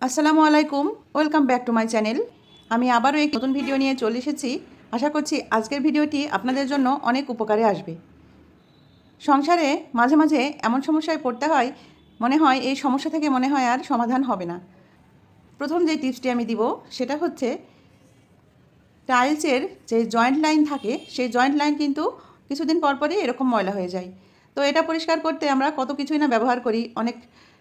আসসালামু আলাইকুম, welcome back to my channel. আমি আবারও এক নতুন ভিডিও নিয়ে চলে এসেছি। আশা করছি আজকের ভিডিওটি আপনাদের জন্য অনেক উপকারে আসবে। সংসারে মাঝে মাঝে এমন সমস্যায় পড়তে হয়, মনে হয় এই সমস্যা থেকে মনে হয় আর সমাধান হবে না। প্রথম যে টিপসটি আমি দিব সেটা হচ্ছে টাইলসের যে জয়েন্ট লাইন থাকে সেই জয়েন্ট লাইন কিন্তু কিছুদিন পর পরই এরকম ময়লা হয়ে যায়। তো এটা পরিষ্কার করতে আমরা কত কিছুই না ব্যবহার করি, অনেক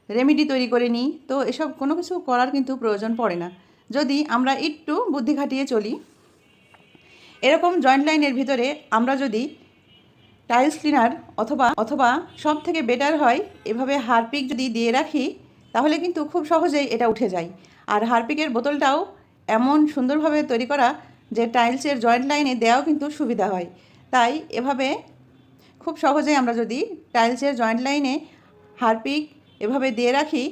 রেমেডি তৈরি করে নিই। তো এসব কোনো কিছু করার কিন্তু প্রয়োজন পড়ে না যদি আমরা একটু বুদ্ধি খাটিয়ে চলি। এরকম জয়েন্ট লাইনের ভিতরে আমরা যদি টাইলস ক্লিনার অথবা অথবা সব থেকে বেটার হয় এভাবে হারপিক যদি দিয়ে রাখি, তাহলে কিন্তু খুব সহজেই এটা উঠে যায়। আর হারপিকের বোতলটাও এমন সুন্দরভাবে তৈরি করা যে টাইলসের জয়েন্ট লাইনে দেওয়াও কিন্তু সুবিধা হয়। তাই এভাবে খুব সহজেই আমরা যদি টাইলসের জয়েন্ট লাইনে হারপিক এভাবে দিয়ে রাখি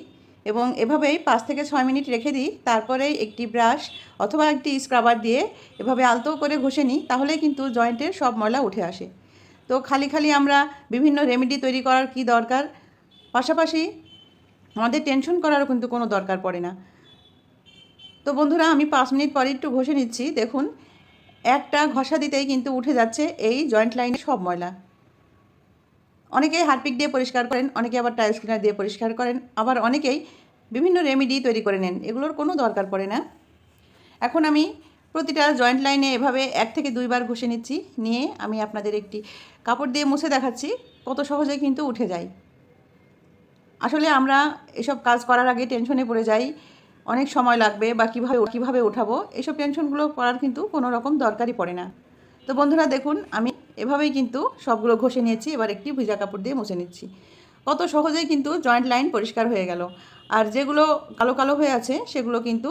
এবং এভাবেই 5 থেকে 6 মিনিট রেখে দিই, তারপরে একটি ব্রাশ অথবা একটি স্ক্রাবার দিয়ে এভাবে আলতো করে ঘষে নিই, তাহলেই কিন্তু জয়েন্টের সব ময়লা উঠে আসে। তো খালি খালি আমরা বিভিন্ন রেমেডি তৈরি করার কি দরকার, পাশাপাশি আমাদের টেনশন করারও কিন্তু কোনো দরকার পড়ে না। তো বন্ধুরা, আমি 5 মিনিট পরে একটু ঘষে নিচ্ছি। দেখুন, একটা ঘষা দিতেই কিন্তু উঠে যাচ্ছে এই জয়েন্ট লাইনের সব ময়লা। অনেকেই হারপিক দিয়ে পরিষ্কার করেন, অনেকে আবার টাইলস ক্লিনার দিয়ে পরিষ্কার করেন, আবার অনেকেই বিভিন্ন রেমেডি তৈরি করে নেন, এগুলোর কোনো দরকার পড়ে না। এখন আমি প্রতিটা জয়েন্ট লাইনে এভাবে 1 থেকে 2 বার ঘষে নিচ্ছি, নিয়ে আমি আপনাদের একটি কাপড় দিয়ে মুছে দেখাচ্ছি কত সহজে কিন্তু উঠে যায়। আসলে আমরা এসব কাজ করার আগে টেনশনে পড়ে যাই, অনেক সময় লাগবে বা কীভাবে উঠাবো, এসব টেনশনগুলো করার কিন্তু কোনো রকম দরকারই পড়ে না। তো বন্ধুরা দেখুন, আমি এভাবেই কিন্তু সবগুলো ঘষে নিয়েছি। এবার একটি ভিজা কাপড় দিয়ে মুছে নিচ্ছি। কত সহজেই কিন্তু জয়েন্ট লাইন পরিষ্কার হয়ে গেল। আর যেগুলো কালো কালো হয়ে আছে সেগুলো কিন্তু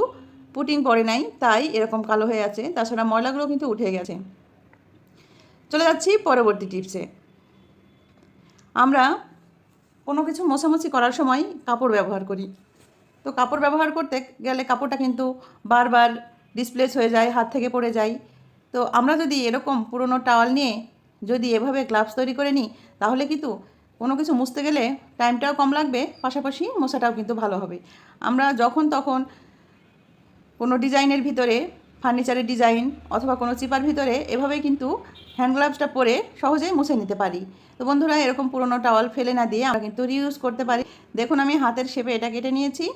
পুটিং পড়ে নাই, তাই এরকম কালো হয়ে আছে। তাছাড়া ময়লাগুলো কিন্তু উঠে গেছে। চলে যাচ্ছি পরবর্তী টিপসে। আমরা কোনো কিছু মোছামুছি করার সময় কাপড় ব্যবহার করি। তো কাপড় ব্যবহার করতে গেলে কাপড়টা কিন্তু বারবার ডিসপ্লেস হয়ে যায়, হাত থেকে পড়ে যায়। তো আমরা যদি এরকম পুরনো টাওয়াল নিয়ে যদি এভাবে গ্লাভস তৈরি করে নিই, তাহলে কিন্তু কোনো কিছু মুছতে গেলে টাইমটাও কম লাগবে, পাশাপাশি মোছাটাও কিন্তু ভালো হবে। আমরা যখন তখন কোনো ডিজাইনের ভিতরে, ফার্নিচারের ডিজাইন অথবা কোনো চিপার ভিতরে এভাবেই কিন্তু হ্যান্ড গ্লাভসটা পরে সহজেই মুছে নিতে পারি। তো বন্ধুরা, এরকম পুরনো টাওয়াল ফেলে না দিয়ে আমরা কিন্তু রিউজ করতে পারি। দেখুন, আমি হাতের শেপে এটা কেটে নিয়েছি।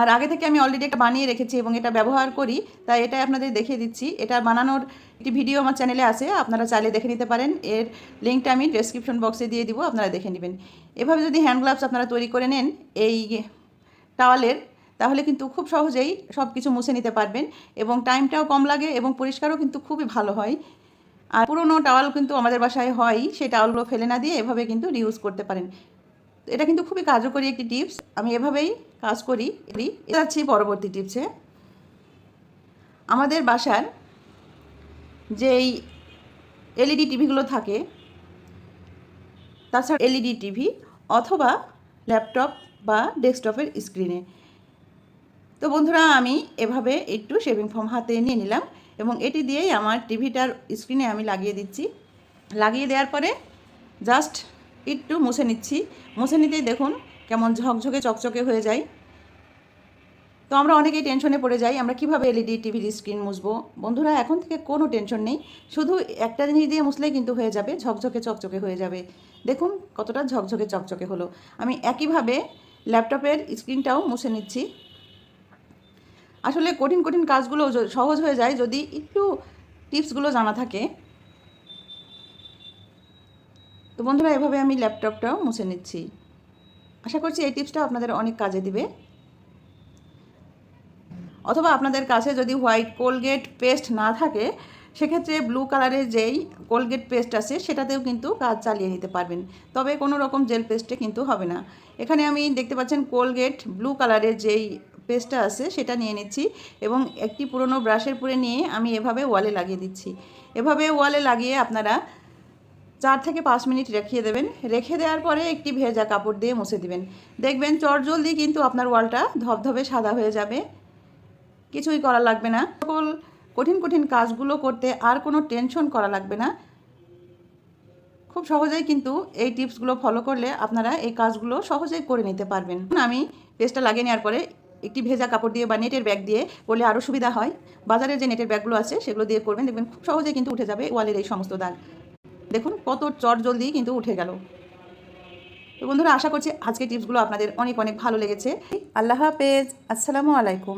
আর আগে থেকে আমি অলরেডি একটা বানিয়ে রেখেছি এবং এটা ব্যবহার করি, তাই এটা আপনাদের দেখিয়ে দিচ্ছি। এটা বানানোর একটি ভিডিও আমার চ্যানেলে আছে, আপনারা চাইলে দেখে নিতে পারেন। এর লিঙ্কটা আমি ডেসক্রিপশন বক্সে দিয়ে দিব, আপনারা দেখে নেবেন। এভাবে যদি হ্যান্ড গ্লাভস আপনারা তৈরি করে নেন এই টাওয়ালের, তাহলে কিন্তু খুব সহজেই সব কিছু মুছে নিতে পারবেন এবং টাইমটাও কম লাগে এবং পরিষ্কারও কিন্তু খুবই ভালো হয়। আর পুরোনো টাওয়াল কিন্তু আমাদের বাসায় হয়, সেই টাওয়ালগুলো ফেলে না দিয়ে এভাবে কিন্তু রিউজ করতে পারেন। এটা কিন্তু খুবই কার্যকরী একটি টিপস, আমি এভাবেই কাজ করি। যাচ্ছি পরবর্তী টিপসে। আমাদের বাসার যেই এলইডি টিভিগুলো থাকে, তাছাড়া এলইডি টিভি অথবা ল্যাপটপ বা ডেস্কটপের স্ক্রিনে, তো বন্ধুরা আমি এভাবে একটু শেভিং ফোম হাতে নিয়ে নিলাম এবং এটি দিয়েই আমার টিভিটার স্ক্রিনে আমি লাগিয়ে দিচ্ছি। লাগিয়ে দেওয়ার পরে জাস্ট একটু মুছে নিচ্ছি। মুছে নিতেই দেখুন কেমন ঝকঝকে চকচকে হয়ে যায়। তো আমরা অনেকেই টেনশনে পড়ে যাই, আমরা কিভাবে এলইডি টিভির স্ক্রিন মুছবো। বন্ধুরা, এখন থেকে কোনো টেনশন নেই, শুধু একটা জিনিস দিয়ে মুছলেই কিন্তু হয়ে যাবে, ঝকঝকে চকচকে হয়ে যাবে। দেখুন কতটা ঝকঝকে চকচকে হলো। আমি একইভাবে ল্যাপটপের স্ক্রিনটাও মুছে নিচ্ছি। আসলে কঠিন কঠিন কাজগুলো সহজ হয়ে যায় যদি একটু টিপসগুলো জানা থাকে। তো বন্ধুরা, এভাবে আমি ল্যাপটপটাও মুছে নিচ্ছি। আশা করছি এই টিপসটা আপনাদের অনেক কাজে দিবে। অথবা আপনাদের কাছে যদি হোয়াইট কোলগেট পেস্ট না থাকে, সেক্ষেত্রে ব্লু কালারের যেই কোলগেট পেস্ট আছে সেটাতেও কিন্তু কাজ চালিয়ে নিতে পারবেন, তবে কোনো রকম জেল পেস্টে কিন্তু হবে না। এখানে আমি দেখতে পাচ্ছেন কোলগেট ব্লু কালারের যেই পেস্টটা আছে সেটা নিয়ে নিচ্ছি এবং একটি পুরনো ব্রাশের পুরে নিয়ে আমি এভাবে ওয়ালে লাগিয়ে দিচ্ছি। এভাবে ওয়ালে লাগিয়ে আপনারা 4 থেকে 5 মিনিট রেখে দেবেন। রেখে দেওয়ার পরে একটি ভেজা কাপড় দিয়ে মুছে দিবেন। দেখবেন চটজলদি কিন্তু আপনার ওয়ালটা ধবধবে সাদা হয়ে যাবে, কিছুই করা লাগবে না। সকল কঠিন কঠিন কাজগুলো করতে আর কোনো টেনশন করা লাগবে না। খুব সহজেই কিন্তু এই টিপসগুলো ফলো করলে আপনারা এই কাজগুলো সহজেই করে নিতে পারবেন। আমি পেস্টটা লাগিয়ে নেওয়ার পরে একটি ভেজা কাপড় দিয়ে বা নেটের ব্যাগ দিয়ে করলে আরও সুবিধা হয়। বাজারের যে নেটের ব্যাগগুলো আছে সেগুলো দিয়ে করবেন, দেখবেন খুব সহজে কিন্তু উঠে যাবে ওয়ালের এই সমস্ত দাগ। দেখুন কত চট জলদি কিন্তু উঠে গেল। তো বন্ধুরা, আশা করছি আজকের টিপসগুলো আপনাদের অনেক অনেক ভালো লেগেছে। আল্লাহ হাফেজ, আসসালামু আলাইকুম।